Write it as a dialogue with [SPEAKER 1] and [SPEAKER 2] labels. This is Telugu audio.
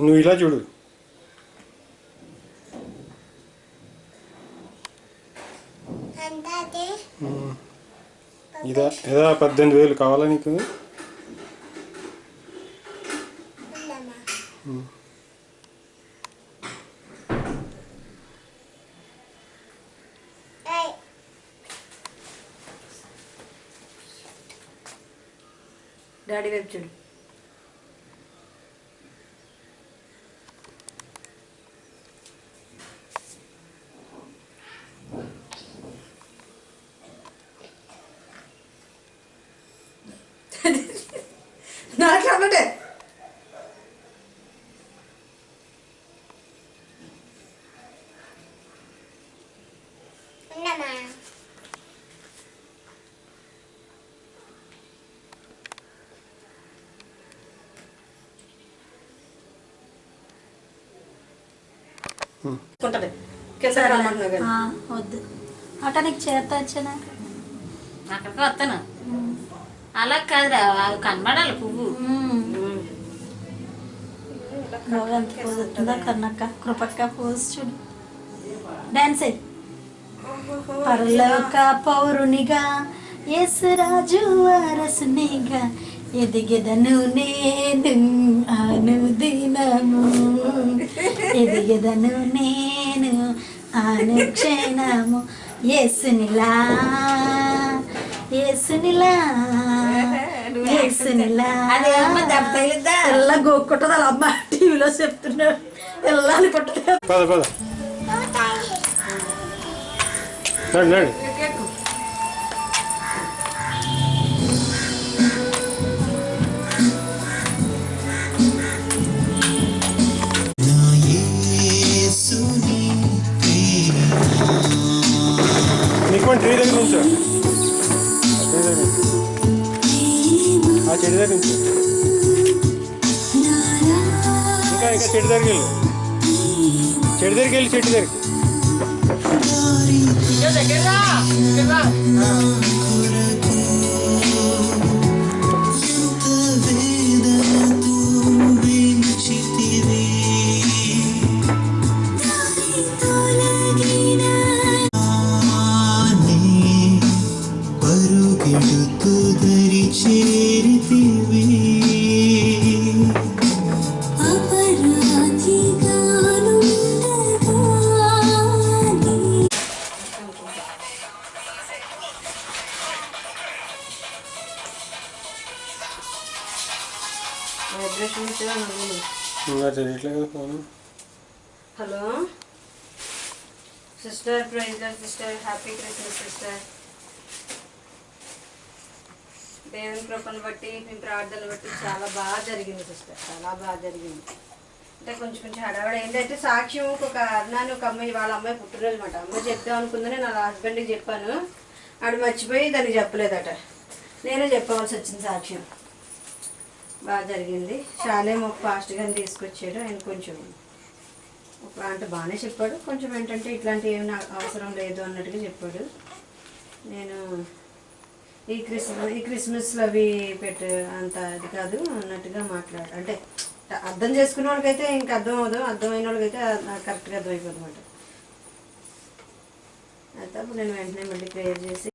[SPEAKER 1] నువ్వు ఇలా చూడు. ఇదా 18,000 కావాలా నీకు?
[SPEAKER 2] డాడీ వైపు చూడు. నాకే
[SPEAKER 3] వద్దు అట్లా నీకు చేత వచ్చాను
[SPEAKER 2] అక్కడికి వస్తాను. అలా కాదురా, కనబడాలి పువ్వు.
[SPEAKER 3] ఎంత పోజ్ వస్తుందో కన్నక్క కృపక్క పోజ్ చూడు. డాన్స్ అయ్యి పరలోక పౌరునిగా యేసురాజు వారసునిగా ఎదిగెదను నేను అనుదినము, ఎదిగెదను నేను అనుక్షణము. యేసునిలా యేసునిలా యేసునిలా ఎలా గోక్కుంటుంది అలా అమ్మ టీవీలో చెప్తున్నాడు. ఎలా అనుకుంటుంది.
[SPEAKER 1] పద పద నడు. నీకు ట్రీ దగ్గర నుంచో, ఆ చెట్టు దగ్గర నుంచి ఇంకా చెట్టు దగ్గరికి వెళ్ళు, చెట్టు దగ్గరికి వెళ్ళి చెట్టు దగ్గరికి.
[SPEAKER 2] Hello sister, praise sister, happy Christmas sister. దేవుని కృపను బట్టి మీ ప్రార్థనలు బట్టి చాలా బాగా జరిగింది సిస్టర్, చాలా బాగా జరిగింది. అంటే కొంచెం హడావిడ ఏంటంటే సాక్ష్యం ఒక అన్నాను, ఒక అమ్మాయి వాళ్ళ అమ్మాయి పుట్టినరోజు అనమాట. అమ్మాయి చెప్దాం అనుకుందని నా హస్బెండ్కి చెప్పాను, ఆడు మర్చిపోయి దానికి చెప్పలేదట. నేనే చెప్పవలసి వచ్చింది సాక్ష్యం. బాగా జరిగింది. శాలేం ఒక ఫాస్ట్ గాని తీసుకొచ్చాడు. ఆయన కొంచెం ఒక అంటే బాగానే చెప్పాడు, కొంచెం ఏంటంటే ఇట్లాంటివి ఏమి నాకు అవసరం లేదు అన్నట్టుగా చెప్పాడు. నేను ఈ క్రిస్మస్లో అవి అంత అది కాదు అన్నట్టుగా మాట్లాడు. అంటే అర్థం చేసుకునే వాళ్ళకైతే ఇంకా అర్థం అవ్వదు, అర్థమైన వాళ్ళకైతే కరెక్ట్గా అర్థమైపోతుంది అన్నమాట. అయితే అప్పుడు నేను వెంటనే మళ్ళీ ప్రేయర్ చేసి